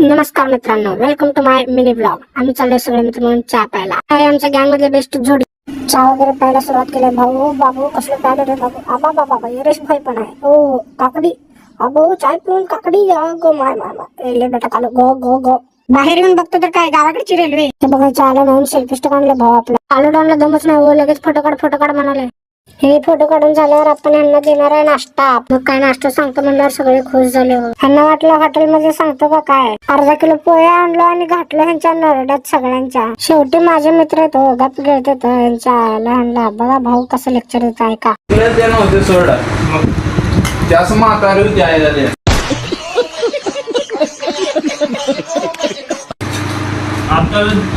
नमस्कार मित्रांनो, welcome to my mini blog. आम्ही चाललोय सगळे मित्र म्हणून चहा प्यायला. आहे आमच्या गँग मधले बेस्ट जोडी. चहा वगैरे प्यायला सुरुवात केली. भाऊ बाबू कसलं प्यायला रे बाबू. आबा बाबा यरेश भाई पण आहे. ओ काकडी अबो चाय पिऊन काकडी गो माय माय ले बेटा कालो गो गो गो. बाहेर येऊन बघतो तर काय गावाकडची रेल्वे. हे बघायचं आलं म्हणून सेल्फी स्टिक आणले भाऊ आपला. आलो डाऊनला दमच नाही हो, लगेच फोटो काढ म्हणाले. हे फोटो काढून झाल्यावर आपण यांना देणार आहे नाश्ता. मग काय नाश्ता सांगतो म्हणल्यावर सगळे खुश झाले. ह्यांना वाटलं हॉटेलमध्ये सांगतो का काय. अर्धा किलो पोहे आणलो आणि घातलं ह्यांच्या नरड्यात सगळ्यांच्या. शेवटी माझे मित्र आहेत हो, गप गिळते तर यांच्या ह्यांना. बघा भाऊ कसं लेक्चर देत आहे का.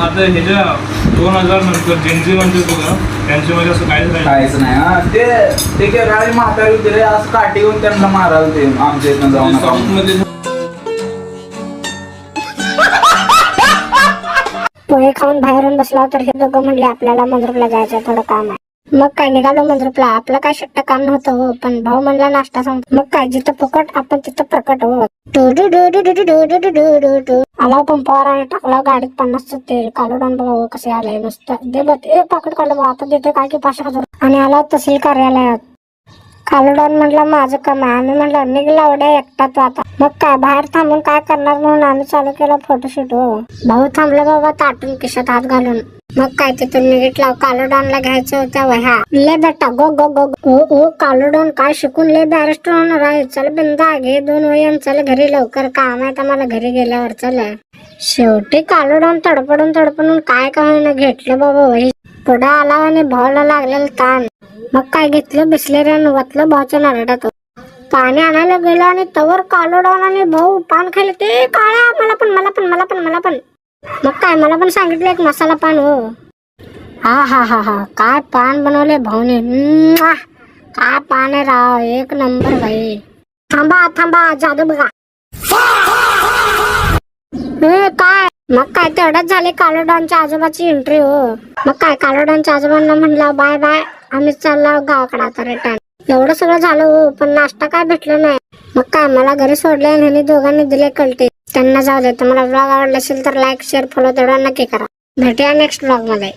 आता ह्याच्या 2000 नंतर जेनजी म्हणजे तुला त्यांच्यामध्ये असं काहीच नाही. हा ते केरळी म्हातारी होते रे, असं काठी घेऊन त्यांना मारायला ते आमच्या इथनं जाऊन साऊथ मध्ये. पोहे खाऊन बाहेरून बसला तर हे दोघं म्हणले आपल्याला मंद्रुपला जायचं, थोडं काम आहे. मग काय निघालो मंद्रुपला. आपलं काय शिट्ट काम नव्हतं हो, पण भाऊ म्हणला नाश्ता सांगतो. मग काय जिथं फुकट आपण तिथं प्रकट हो. आला पंपावर आणि टाकला गाडीत 50चं तेल. कालोडान बघा कसे आले मस्त. दे बघ पाकिट काढलं बघा, आता देते काय की 5,000. आणि आला तहसील कार्यालयात. कालोडान म्हटलं माझं काम आहे. आम्ही म्हटलं निघला एवढ्या एकटा तो आता. मग काय बाहेर थांबून काय करणार म्हणून आम्ही चालू केला फोटोशूट हो. भाऊ थांबला बाबा ताटून खिशात हात घालून. मग काय तिथून निघितला. कालोडानला घ्यायचं होत्या वह्या. ले बेटा गो गो गो गो. ओ कालोडान काय शिकून ले बॅरिस्टर होणार आहे. चल बिंदा घे 2 वह्या, चल घरी लवकर काम आहे मला घरी गेल्यावर. चल शेवटी कालोडान तडपडून काय होईना घेतलं बाबा वही. पुढे आला आणि भाऊला लागलेलं ताण. मग काय घेतलं बिस्लेरीनं वतलं भाऊच्या नरड्यात. पाणी आणायला गेलं आणि तवर कालोडान आणि भाऊ पान खायला. ते काळ्या मला पण. मग काय मला पण सांगितलं एक मसाला पान हो. हा काय पान बनवले भाऊने. काय पान आहे राव, एक नंबर भाई. थांबा जादू बघा. काय मग काय तेवढ्याच झाले कालोडानच्या आजोबाची एंट्री हो. मग काय कालोडानच्या आजोबांना म्हणलं बाय बाय, आम्ही चाललो गावाकडे आता रिटर्न. एवढं सगळं झालं हो, पण नाश्ता काय भेटलं नाही. मग काय मला घरी सोडले आणि ह्यांनी दोघांनी दिले कलटे. त्यांना जाऊ दे. तुम्हाला ब्लॉग आवडला असेल तर लाईक शेअर फॉलो तेवढा नक्की करा. भेटूया नेक्स्ट ब्लॉग मध्ये.